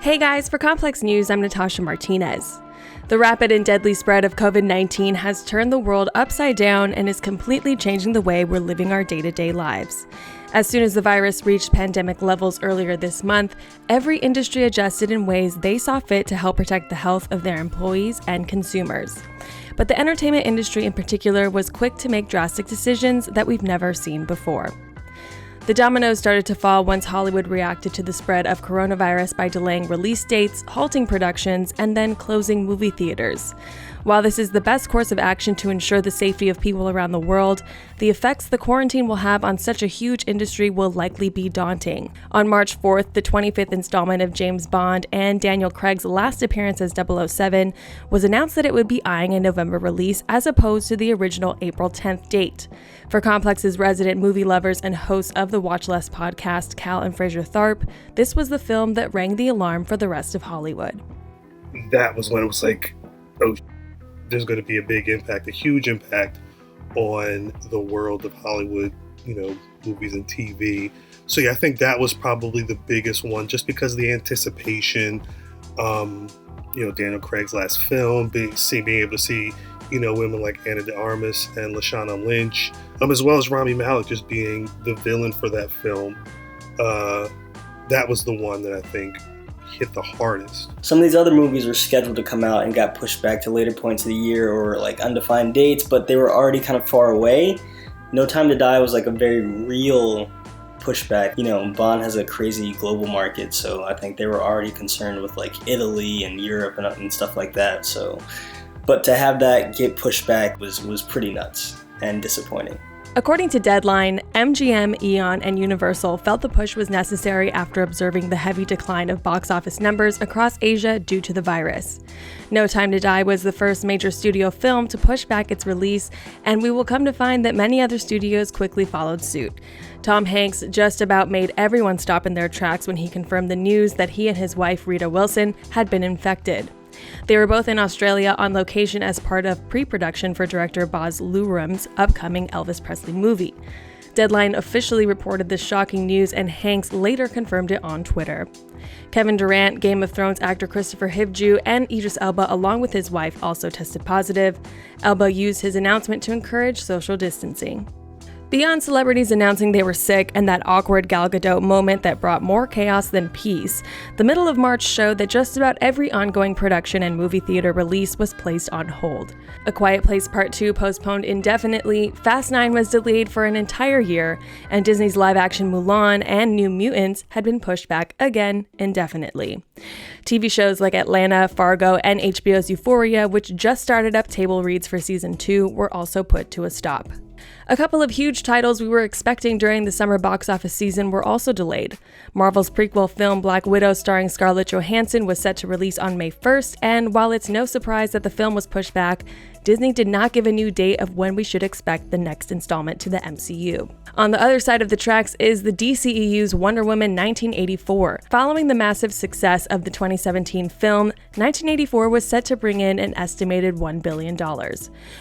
Hey guys, for Complex News, I'm Natasha Martinez. The rapid and deadly spread of COVID-19 has turned the world upside down and is completely changing the way we're living our day-to-day lives. As soon as the virus reached pandemic levels earlier this month, every industry adjusted in ways they saw fit to help protect the health of their employees and consumers. But the entertainment industry in particular was quick to make drastic decisions that we've never seen before. The dominoes started to fall once Hollywood reacted to the spread of coronavirus by delaying release dates, halting productions, and then closing movie theaters. While this is the best course of action to ensure the safety of people around the world, the effects the quarantine will have on such a huge industry will likely be daunting. On March 4th, the 25th installment of James Bond and Daniel Craig's last appearance as 007 was announced that it would be eyeing a November release as opposed to the original April 10th date. For Complex's resident movie lovers and hosts of the Watch Less podcast, Cal and Fraser Tharp, this was the film that rang the alarm for the rest of Hollywood. That was when it was like, oh, there's going to be a big impact, a huge impact on the world of Hollywood, movies and TV. So yeah, I think that was probably the biggest one, just because of the anticipation. Daniel Craig's last film, being able to see, women like Ana de Armas and Lashana Lynch, as well as Rami Malek just being the villain for that film. That was the one that I think hit the hardest. Some of these other movies were scheduled to come out and got pushed back to later points of the year or like undefined dates, but they were already kind of far away. No Time to Die was like a very real pushback. Bond has a crazy global market, so I think they were already concerned with like Italy and Europe and stuff like that. But to have that get pushed back was pretty nuts and disappointing. According to Deadline, MGM, Eon, and Universal felt the push was necessary after observing the heavy decline of box office numbers across Asia due to the virus. No Time to Die was the first major studio film to push back its release, and we will come to find that many other studios quickly followed suit. Tom Hanks just about made everyone stop in their tracks when he confirmed the news that he and his wife, Rita Wilson, had been infected. They were both in Australia on location as part of pre-production for director Baz Luhrmann's upcoming Elvis Presley movie. Deadline officially reported this shocking news, and Hanks later confirmed it on Twitter. Kevin Durant, Game of Thrones actor Christopher Hivju, and Idris Elba, along with his wife, also tested positive. Elba used his announcement to encourage social distancing. Beyond celebrities announcing they were sick and that awkward Gal Gadot moment that brought more chaos than peace, the middle of March showed that just about every ongoing production and movie theater release was placed on hold. A Quiet Place Part 2 postponed indefinitely, Fast 9 was delayed for an entire year, and Disney's live-action Mulan and New Mutants had been pushed back again indefinitely. TV shows like Atlanta, Fargo, and HBO's Euphoria, which just started up table reads for season 2, were also put to a stop. A couple of huge titles we were expecting during the summer box office season were also delayed. Marvel's prequel film Black Widow starring Scarlett Johansson was set to release on May 1st, and while it's no surprise that the film was pushed back, Disney did not give a new date of when we should expect the next installment to the MCU. On the other side of the tracks is the DCEU's Wonder Woman 1984. Following the massive success of the 2017 film, 1984 was set to bring in an estimated $1 billion.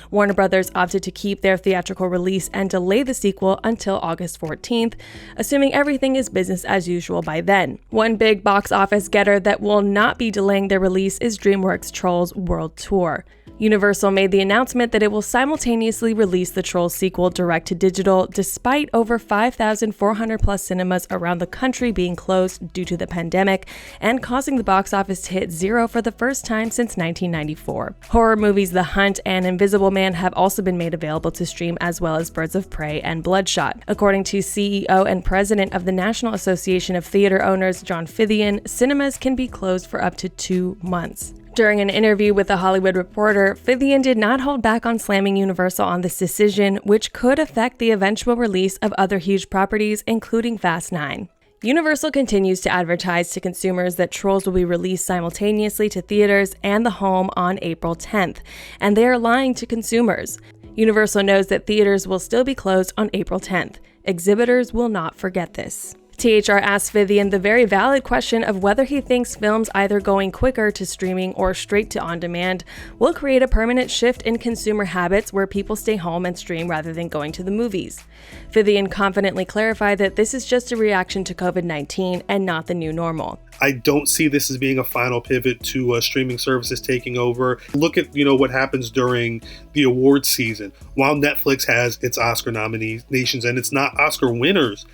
Warner Brothers opted to keep their theatrical release and delay the sequel until August 14th, assuming everything is business as usual by then. One big box office getter that will not be delaying their release is DreamWorks' Trolls World Tour. Universal made the announcement that it will simultaneously release the Trolls sequel direct to digital, despite over 5,400 plus cinemas around the country being closed due to the pandemic and causing the box office to hit zero for the first time since 1994. Horror movies The Hunt and Invisible Man have also been made available to stream, as well as Birds of Prey and Bloodshot. According to CEO and president of the National Association of Theater Owners, John Fithian, cinemas can be closed for up to 2 months. During an interview with The Hollywood Reporter, Fithian did not hold back on slamming Universal on this decision, which could affect the eventual release of other huge properties, including Fast 9. Universal continues to advertise to consumers that Trolls will be released simultaneously to theaters and the home on April 10th, and they are lying to consumers. Universal knows that theaters will still be closed on April 10th. Exhibitors will not forget this. THR asked Vivian the very valid question of whether he thinks films either going quicker to streaming or straight to on-demand will create a permanent shift in consumer habits where people stay home and stream rather than going to the movies. Vivian confidently clarified that this is just a reaction to COVID-19 and not the new normal. I don't see this as being a final pivot to streaming services taking over. Look at, what happens during the awards season. While Netflix has its Oscar nominations and it's not Oscar winners,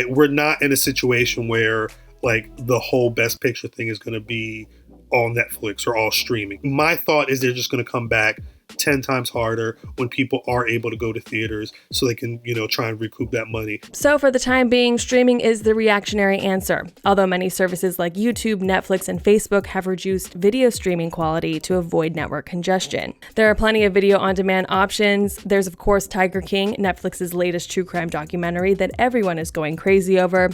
we're not in a situation where like the whole Best Picture thing is going to be all Netflix or all streaming. My thought is they're just going to come back 10 times harder when people are able to go to theaters so they can, try and recoup that money. So for the time being, streaming is the reactionary answer. Although many services like YouTube, Netflix, and Facebook have reduced video streaming quality to avoid network congestion. There are plenty of video on-demand options. There's of course Tiger King, Netflix's latest true crime documentary that everyone is going crazy over.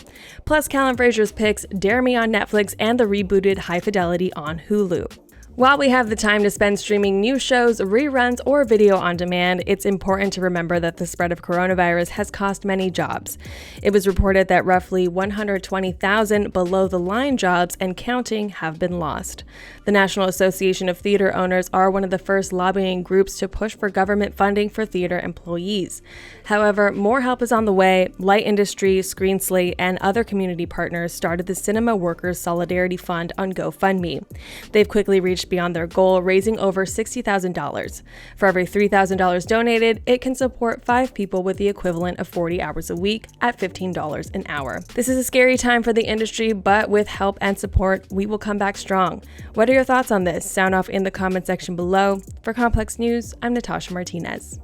Plus Callum Fraser's picks, Dare Me on Netflix, and the rebooted High Fidelity on Hulu. While we have the time to spend streaming new shows, reruns, or video on demand, it's important to remember that the spread of coronavirus has cost many jobs. It was reported that roughly 120,000 below-the-line jobs and counting have been lost. The National Association of Theater Owners are one of the first lobbying groups to push for government funding for theater employees. However, more help is on the way. Light Industry, Screen Slate, and other community partners started the Cinema Workers Solidarity Fund on GoFundMe. They've quickly reached beyond their goal, raising over $60,000. For every $3,000 donated, it can support 5 people with the equivalent of 40 hours a week at $15 an hour. This is a scary time for the industry, but with help and support, we will come back strong. What are your thoughts on this? Sound off in the comment section below. For Complex News, I'm Natasha Martinez.